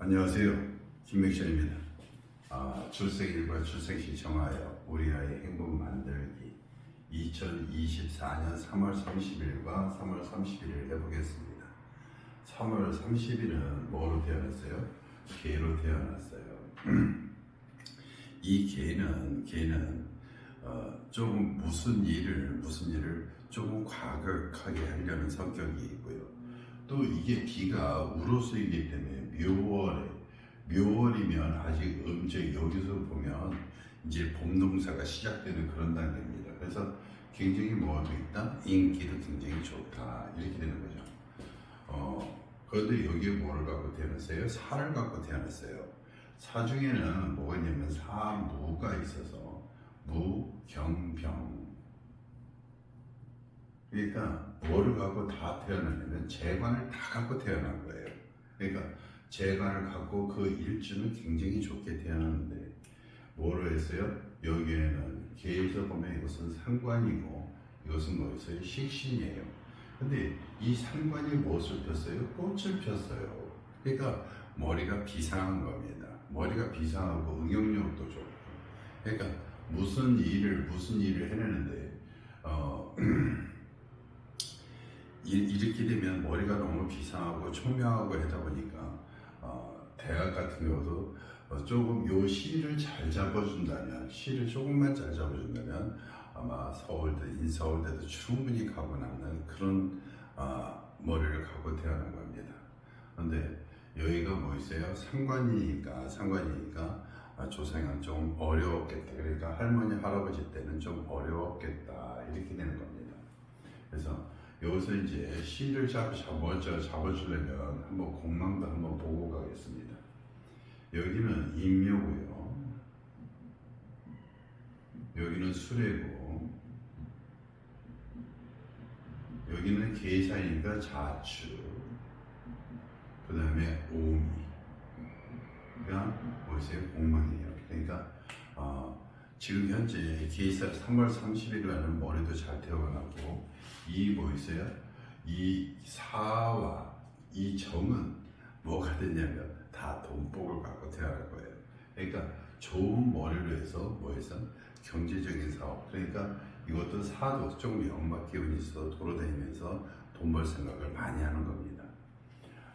안녕하세요. 김명철입니다. 출생일과 출생시 정하여 우리 아이의 행복 만들기 2024년 3월 30일과 3월 31일 해보겠습니다. 3월 30일은 뭐로 태어났어요? 개로 태어났어요. 이 개는 조금 무슨 일을 조금 과격하게 하려는 성격이 있고요. 또 이게 비가 우로수이기 때문에 묘월이면 아직 여기서 보면 이제 봄 농사가 시작되는 그런 단계입니다. 그래서 굉장히 뭐가 있다? 인기도 굉장히 좋다 이렇게 되는 거죠. 그런데 여기에 뭐를 갖고 태어났어요? 사를 갖고 태어났어요. 사 중에는 뭐가 있냐면 사무가 있어서 무, 경, 병. 그러니까 뭐를 갖고 다 태어났냐면 재관을 다 갖고 태어난 거예요. 그러니까 재관을 갖고 그 일주는 굉장히 좋게 태어났는데 뭐로 했어요? 여기에는 개에서 보면 이것은 상관이고 이것은 뭐였어요? 식신이에요. 근데 이 상관이 무엇을 폈어요? 꽃을 폈어요. 그러니까 머리가 비상한 겁니다. 머리가 비상하고 응용력도 좋고. 그러니까 무슨 일을 해내는데 이렇게 되면 머리가 너무 비상하고 총명하고 하다 보니까 대학 같은 경우도 조금 요 시를 잘 잡아준다면, 시를 조금만 잘 잡아준다면 아마 인서울대도 충분히 가고 남는 그런 머리를 갖고 태어난 겁니다. 그런데 여기가 뭐 있어요? 상관이니까 조상은 좀 어려웠겠다. 그러니까 할머니 할아버지 때는 좀 어려웠겠다 이렇게 되는 겁니다. 그래서 여기서 이제 시를 잡아주려면 한번 공망도 한번 보고 가겠습니다. 여기는 임묘고요. 여기는 수레고, 여기는 계사이니까 자추, 그 다음에 오미가 뭐였어요? 공망이에요. 그러니까 지금 현재 계사 3월 30일 날은 머리도 잘 태어나고, 이 뭐 있어요? 이 사와 이 정은 뭐가 됐냐면 다 돈복을 갖고 태어날 거예요. 그러니까 좋은 머리로 해서 뭐해서 경제적인 사업, 그러니까 이것도 사도 조금 역막 기운이 있어 돌아다니면서 돈 벌 생각을 많이 하는 겁니다.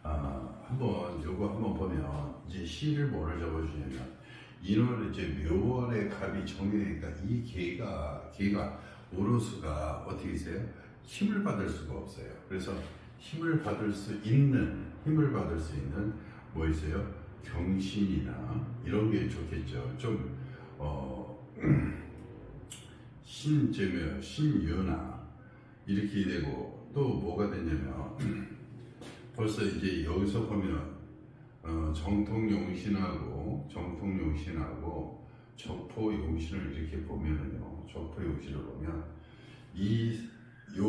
요거 한번 보면 이제 시를 뭐를 잡아주냐면 인월 이제 묘월의 갑이 정해니까 이 개가 오로수가 어떻게 있어요? 힘을 받을 수가 없어요. 그래서 힘을 받을 수 있는 뭐 있어요? 경신이나 이런 게 좋겠죠. 좀 신유나 이렇게 되고, 또 뭐가 되냐면 벌써 이제 여기서 보면 정통용신하고 적포용신을 이렇게 보면은요, 적포용신을 보면 요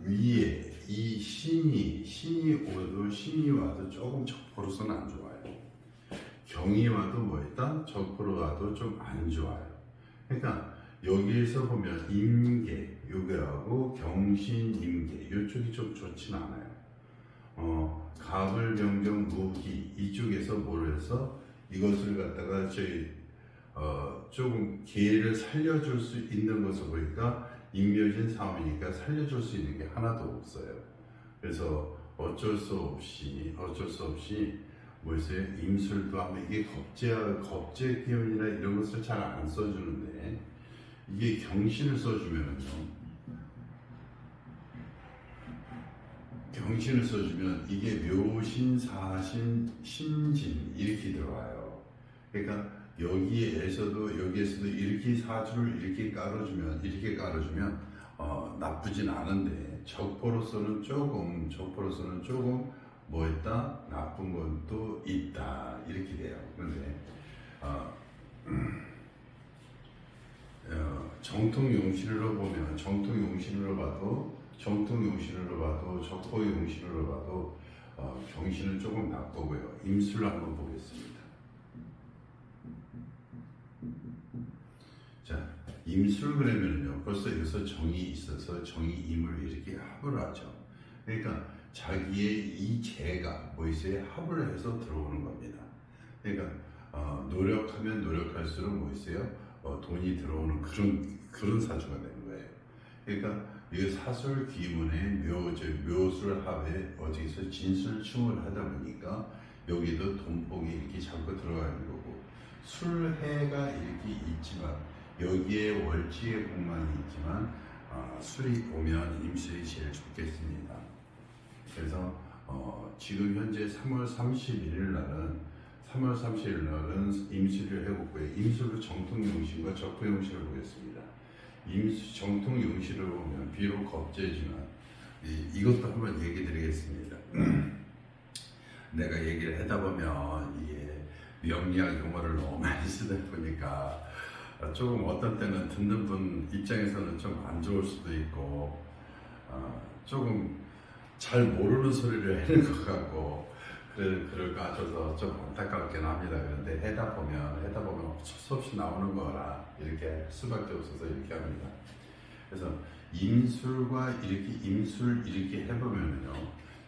위에 이 신이 와도 조금 적포로서는 안 좋아요. 경이 와도 뭐였다? 적포로 와도 좀 안 좋아요. 그러니까 여기에서 보면 임계, 요게하고 경신, 임계 이쪽이 좀 좋진 않아요. 갑을 병정 무기 이쪽에서 뭘 해서 이것을 갖다가 조금 기회를 살려줄 수 있는 것을 보니까 임묘진 사업이니까 살려줄 수 있는 게 하나도 없어요. 그래서 어쩔 수 없이 뭐 있어요? 임술도 하면 이게 겁재 기운이나 이런 것을 잘 안 써주는데, 이게 경신을 써주면은요, 이게 묘신, 사신, 신진 이렇게 들어와요. 그러니까 여기에서도 이렇게 사주를 이렇게 깔아주면 나쁘진 않은데 적포로서는 조금 뭐였다? 나쁜 것도 있다 이렇게 돼요. 그런데 정통용신으로 봐도 적포용신으로 봐도 경신은 조금 나쁘고요. 임술을 한번 보겠습니다. 자, 임술 그러면요, 벌써 여기서 정이 있어서 정이 임을 이렇게 합을 하죠. 그러니까 자기의 이 재가 뭐 있어요? 합을 해서 들어오는 겁니다. 그러니까 노력하면 노력할수록 뭐 있어요? 돈이 들어오는 그런 사주가 되는 거예요. 그러니까 이 사술 기문의 묘술 합에 어디서 진술충을 하다 보니까 여기도 돈복이 이렇게 자꾸 들어가는 거고, 술해가 이렇게 있지만 여기에 월지의 공망이 있지만 술이 오면 임술이 제일 좋겠습니다. 그래서 지금 현재 3월 31일 날은 임술을 해보고요. 임술로 정통용신과 적부용신을 보겠습니다. 정통용신을 보면 비록 겁재지만 이것도 한번 얘기 드리겠습니다. 내가 얘기를 하다 보면 이게 명리학 용어를 너무 많이 쓰다 보니까 조금 어떤 때는 듣는 분 입장에서는 좀 안 좋을 수도 있고 조금 잘 모르는 소리를 하는 것 같고 그럴 것 같아서 좀 안타깝긴 합니다. 그런데 하다 보면 어쩔 수 없이 나오는 거라 이렇게 할 수밖에 없어서 이렇게 합니다. 그래서 임술과 임술 이렇게 해보면요,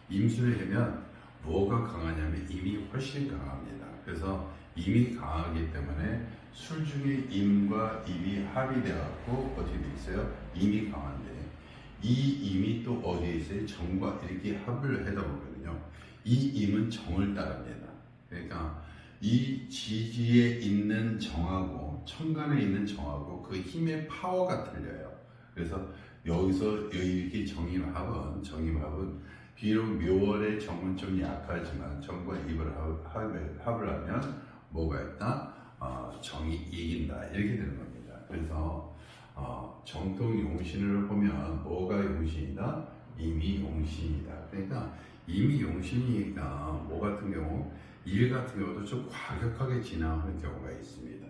임술을 하면 뭐가 강하냐면 임이 훨씬 강합니다. 그래서 임이 강하기 때문에 술 중에 임과 임이 합이 되어갖고 어떻게 돼 있어요? 임이 강한데 이 임이 또 어디에 있어요? 정과 이렇게 합을 하다 보면요, 이 임은 정을 따릅니다. 그러니까 이 지지에 있는 정하고 천간에 있는 정하고 그 힘의 파워가 틀려요. 그래서 여기서 이렇게 정임합은 비록 묘월의 정은 좀 약하지만 정과 입을 합을 하면 뭐가 있다? 정이 이긴다 이렇게 되는 겁니다. 그래서 정통 용신을 보면 뭐가 용신이다? 임이 용신이다. 그러니까 임이 용신이니까 뭐 같은 경우 일 같은 경우도 좀 과격하게 진행하는 경우가 있습니다.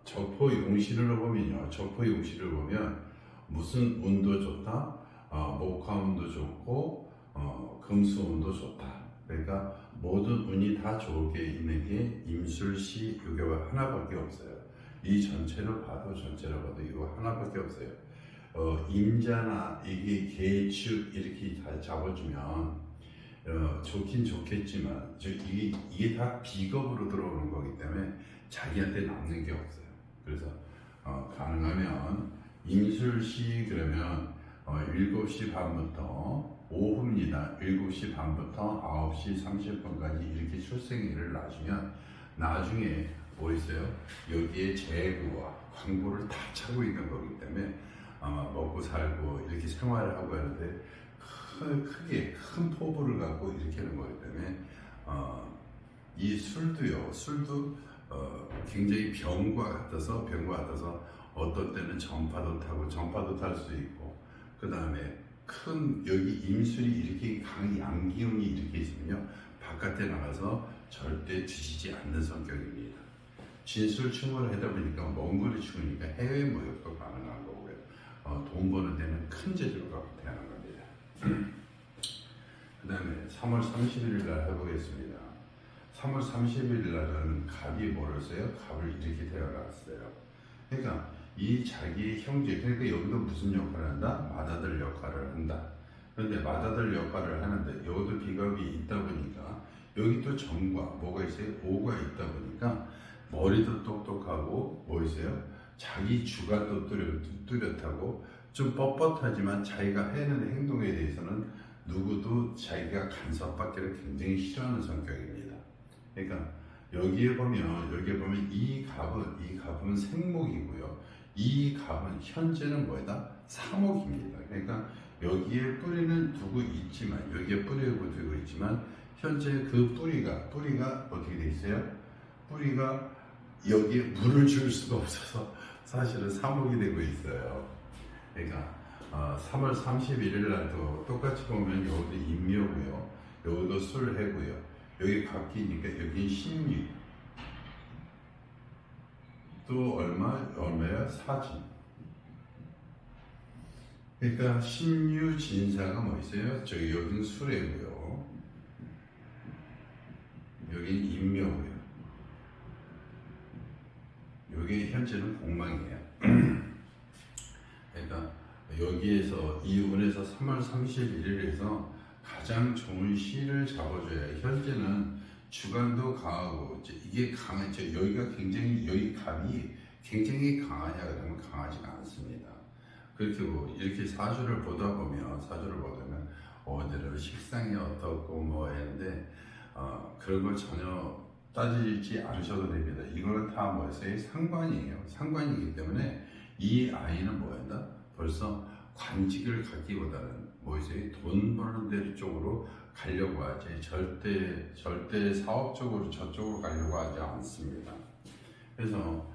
적포 용신을 보면 무슨 운도 좋다? 목화운도 좋고 금수운도 좋다. 그러니까 모든 운이 다 좋게 있는 게 임술시 이거 하나밖에 없어요. 이 전체로 봐도 이거 하나밖에 없어요. 임자나 이게 계축 이렇게 다 잡아주면 좋긴 좋겠지만 이게 다 비겁으로 들어오는 거기 때문에 자기한테 남는 게 없어요. 그래서 가능하면 임술시 그러면 7시 반부터 오후입니다. 7시 반부터 9시 30분까지 이렇게 출생일을 놔주면 나중에 뭐 있어요? 여기에 재구와 광고를 다 차고 있는 거기 때문에 먹고 살고 이렇게 생활을 하고 하는데 크게 큰 포부를 갖고 이렇게 하는 거기 때문에 이 술도 굉장히 병과 같아서 어떤 때는 전파도 탈 수 있고, 그 다음에 큰 여기 임술이 이렇게 양기운이 이렇게 있으면요, 바깥에 나가서 절대 뒤지지 않는 성격입니다. 진술충을 하다 보니까 먼 거리 충이니까 해외 무역도 가능한 거고요. 돈 버는 데는 큰 재주를 갖고 태어난 겁니다. 그 다음에 3월 31일 날 해보겠습니다. 3월 31일 날은 갑이 뭐를 써요? 갑을 이렇게 태어났어요. 그러니까 이 자기의 형제, 그러니까 여기도 무슨 역할을 한다? 맏아들 역할을 한다. 그런데 맏아들 역할을 하는데 여기도 비갑이 있다 보니까 여기 또 정과 뭐가 있어요? 오가 있다 보니까 머리도 똑똑하고 뭐 있어요? 자기 주가 또 뚜렷하고 좀 뻣뻣하지만 자기가 하는 행동에 대해서는 누구도 자기가 간섭받기를 굉장히 싫어하는 성격입니다. 그러니까 여기에 보면 이 갑은 생목이고요. 이 갑은 현재는 뭐다? 사목입니다. 그러니까 여기에 뿌리는 두고 있지만 현재 그 뿌리가 어떻게 돼 있어요? 뿌리가 여기에 물을 줄 수가 없어서 사실은 사목이 되고 있어요. 그러니까 3월 31일 날도 똑같이 보면 여기도 임묘고요, 여기도 술해고요, 여기 갑기니까 여기 신유, 또 얼마야? 사진. 그러니까 신유 진사가 뭐 있어요? 여긴 술해고요, 여긴 임묘고요, 여기 현재는 공망이에요. 그러니까 여기에서 이 운에서 3월 31일에서 가장 좋은 시를 잡아줘야 현재는 주관도 강하고 이게 강하죠. 여기가 굉장히 여기 갑이 굉장히 강하냐 그러면 강하지가 않습니다. 그렇게 이렇게 사주를 보다 보면 오늘은 식상이 어떻고 뭐 했는데 그런 걸 전혀 따지지 않으셔도 됩니다. 이거는 다 뭐였어요? 상관이에요. 상관이기 때문에 이 아이는 뭐였나? 벌써 관직을 갖기보다는 뭐였어요? 돈 버는 데 쪽으로 가려고 하지 절대 사업적으로 저쪽으로 가려고 하지 않습니다. 그래서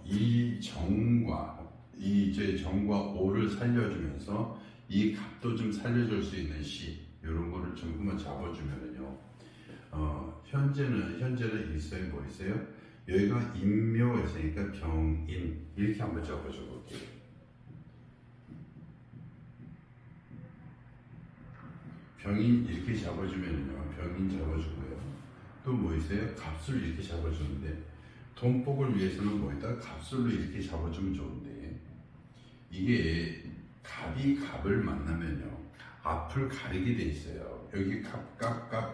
이 정과 이제 정과 오를 살려주면서 이 갑도 좀 살려줄 수 있는 시 이런 거를 좀 한번 잡아주면은요. 현재는 있어요. 뭐 있어요? 여기가 인묘가 있으니까 병인 이렇게 한번 잡아줘 볼게요. 병인 이렇게 잡아주면요. 병인 잡아주고요. 또 뭐 있어요? 갑술 이렇게 잡아주는데 돈복을 위해서는 뭐있다? 갑술로 이렇게 잡아주면 좋은데 이게 갑이 갑을 만나면요. 앞을 가리게 돼 있어요. 여기 갑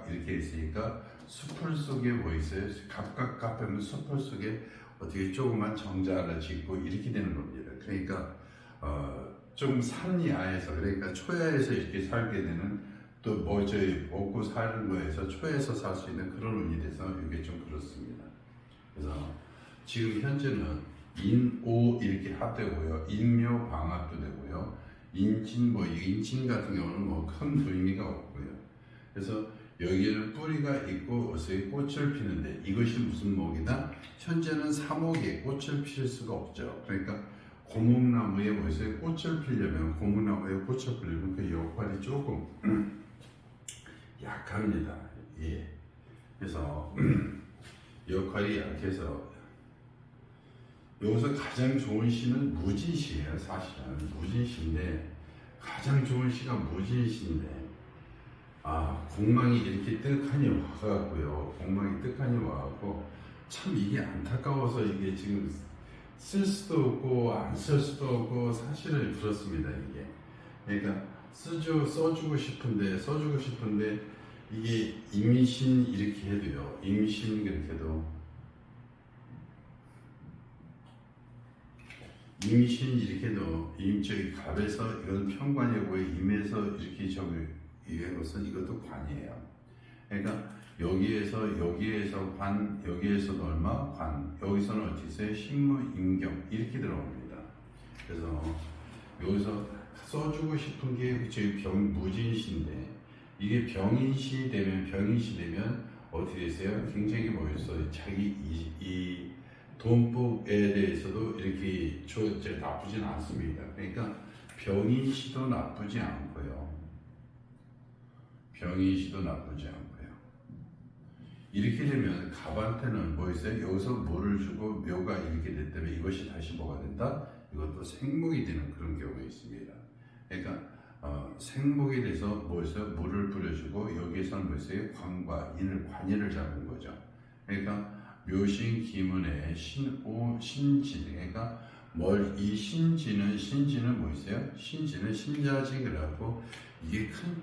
이렇게 있으니까 수풀 속에 뭐 있어요? 갑 하면 수풀 속에 어떻게 조그만 정자 하나 짓고 이렇게 되는 겁니다. 그러니까 좀 산야에서 그러니까 초야에서 이렇게 살게 되는 또 뭐 저희 먹고 사는 거에서 초에서 살 수 있는 그런 운이 돼서 이게 좀 그렇습니다. 그래서 지금 현재는 인오 이렇게 합되고요, 인묘 방합도 되고요, 인진 인진 같은 경우는 뭐 큰 의미가 없고요. 그래서 여기에는 뿌리가 있고 어서의 꽃을 피는데 이것이 무슨 목이다? 현재는 사목에 꽃을 필 수가 없죠. 그러니까 고목나무에 어서의 꽃을 피려면 고목나무에 꽃을 피려면 그 역할이 조금 약합니다. 예. 그래서 역할이 약해서 여기서 가장 좋은 시는 무진시예요. 사실은 무진시인데 가장 좋은 시가 무진시인데 공망이 이렇게 뜨하니 와갖고요. 공망이 뜨하니 와갖고 참 이게 안타까워서 이게 지금 쓸 수도 없고 안 쓸 수도 없고 사실은 그렇습니다. 이게 그러니까 써주고 싶은데 이게 임신 이렇게 해도요. 임신 그렇게 해도 임신 이렇게 해도 저기 갑에서 이건 편관이고 임에서 이렇게 이게 것은 이것도 관이에요. 그러니까 여기에서 관, 여기에서도 얼마 관, 여기서는 어떻게 써요? 신무 임경 이렇게 들어옵니다. 그래서 여기서 써주고 싶은 게 저희 무진시인데 이게 병인시 되면 어떻게 됐어요? 굉장히 뭐였어요? 자기 이 돈복에 대해서도 이렇게 나쁘진 않습니다. 그러니까 병인시도 나쁘지 않고요. 이렇게 되면 갑한테는 뭐 있어요? 여기서 뭐를 주고 묘가 이렇게 됐다면 이것이 다시 뭐가 된다? 이것도 생목이 되는 그런 경우가 있습니다. 그러니까 생목에 대해서 뭐 있어요? 물을 뿌려주고 여기에서는 뭐 있어요? 관인을 잡은 거죠. 그러니까 묘신 기문에 신오 신진 그러니까 이 신진은 뭐 있어요? 신진은 신자직을 하고 이게 큰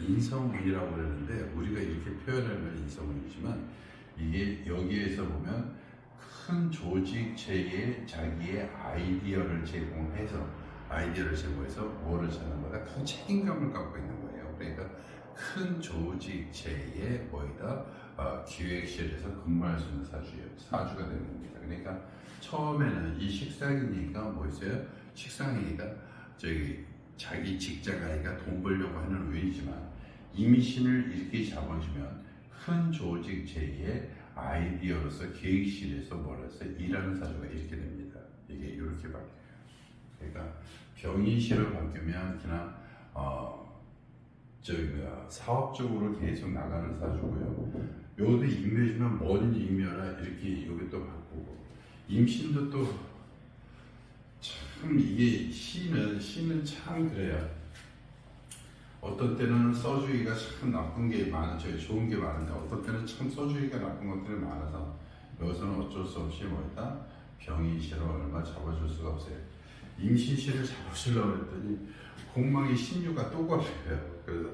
인성운이라고 그러는데 우리가 이렇게 표현하면 인성운이지만 이게 여기에서 보면 큰 조직체에 자기의 아이디어를 제공해서 뭐를 찾는 거다? 큰 책임감을 갖고 있는 거예요. 그러니까 큰 조직체의 기획실에서 근무할 수 있는 사주가 되는 겁니다. 그러니까 처음에는 이 식상이니까 뭐 있어요? 식상이니까 자기 직장아이가 돈 벌려고 하는 운이지만 임신을 이렇게 잡아주면 큰 조직체의 아이디어로서 계획실에서 일하는 사주가 이렇게 됩니다. 이게 이렇게 바뀌어요. 그러니까 병인시로 바뀌면 그냥 사업적으로 계속 나가는 사주고요. 요것도 임묘지만 먼 임묘라 이렇게 이것도 바꾸고 임신도 또 참 이게 시는 참 그래요. 어떤 때는 써주기가 참 나쁜 게 많죠. 좋은 게 많은데 어떤 때는 참 써주기가 나쁜 것들이 많아서 여기서는 어쩔 수 없이 병인시로 얼마 잡아줄 수가 없어요. 임신시를 잡아주려고 했더니 공망이 신유가 또 걸려요. 그래서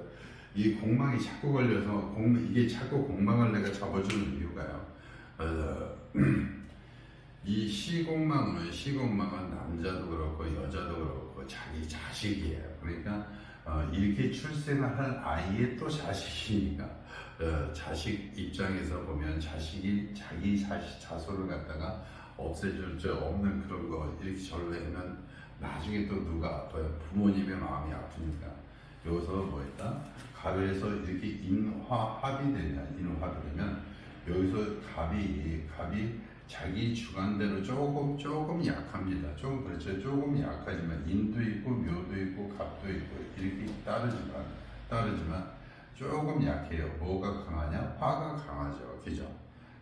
이 공망이 자꾸 걸려서 이게 자꾸 공망을 내가 잡아주는 이유가요. 이 시공망은 남자도 그렇고 여자도 그렇고 자기 자식이에요. 그러니까 이렇게 출생을 할 아이의 또 자식이니까 자식 입장에서 보면 자식이 자기 자손을 갖다가 없애줄 줄 없는 그런 거 이렇게 절로 하면 나중에 또 누가 아파요? 부모님의 마음이 아프니까. 여기서 뭐 했다? 갑에서 이렇게 인화합이 되냐? 인화합이 되면 여기서 갑이 자기 주관대로 조금 약합니다. 조금 그렇죠. 조금 약하지만 인도 있고 묘도 있고 갑도 있고 이렇게 따르지만 조금 약해요. 뭐가 강하냐? 화가 강하죠. 그죠?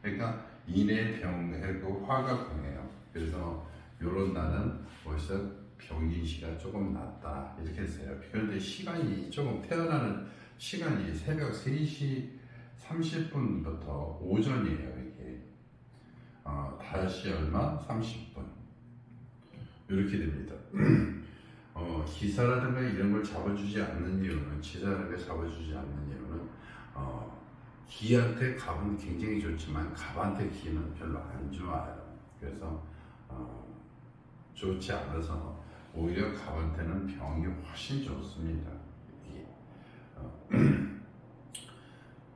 그러니까 인의 병하고 화가 강해요. 그래서 요런 나는 벌써 병인시가 조금 낫다 이렇게 했어요. 그런데 시간이 조금 태어나는 시간이 새벽 3시 30분부터 오전이에요. 이게 5시 얼마? 30분 이렇게 됩니다. 기사라든가 이런 걸 잡아주지 않는 이유는 기사라든가 잡아주지 않는 이유는 기한테 갑은 굉장히 좋지만 갑한테 기는 별로 안 좋아요. 그래서 좋지 않아서 오히려 갑한테는 병이 훨씬 좋습니다.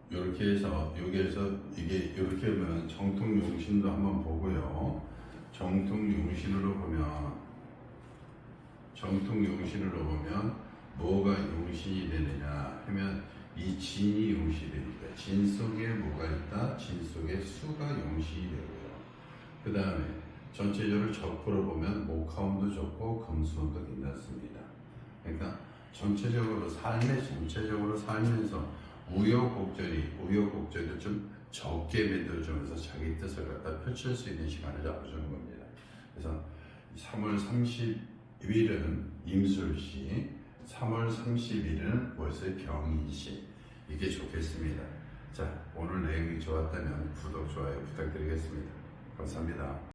이렇게 해서 여기에서 이게 이렇게 하면 정통용신도 한번 보고요. 정통용신으로 보면 뭐가 용신이 되느냐 하면 이 진이 용신이 됩니다. 진 속에 뭐가 있다? 진 속에 수가 용신이 되고요. 그 다음에 전체적으로 적으로 보면 목화운도 좋고 금수운도 괜찮습니다. 그러니까 전체적으로 살면서 우여곡절을 좀 적게 만들어주면서 자기 뜻을 갖다 펼칠 수 있는 시간을 잡아주는 겁니다. 그래서 3월 30일은 임술시, 3월 30일은 월세 병인시 이게 좋겠습니다. 자, 오늘 내용이 좋았다면 구독, 좋아요 부탁드리겠습니다. 감사합니다.